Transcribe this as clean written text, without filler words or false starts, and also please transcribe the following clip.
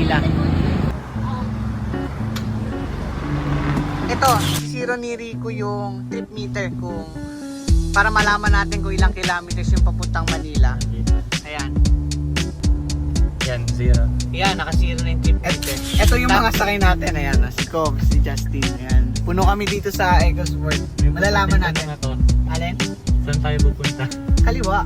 Manila. Ito, zero ni Rico yung trip meter kung para malaman natin kung ilang kilometers yung papuntang Manila. Ayan. Yan, 0. Ayan, naka-zero na yung trip meter. Ito yung mga sakay natin. Ayan, si Cobb, si Justin. Ayan. Puno kami dito sa Ecosport. Malalaman natin. Na to. Alin? Saan tayo pupunta? Kaliwa.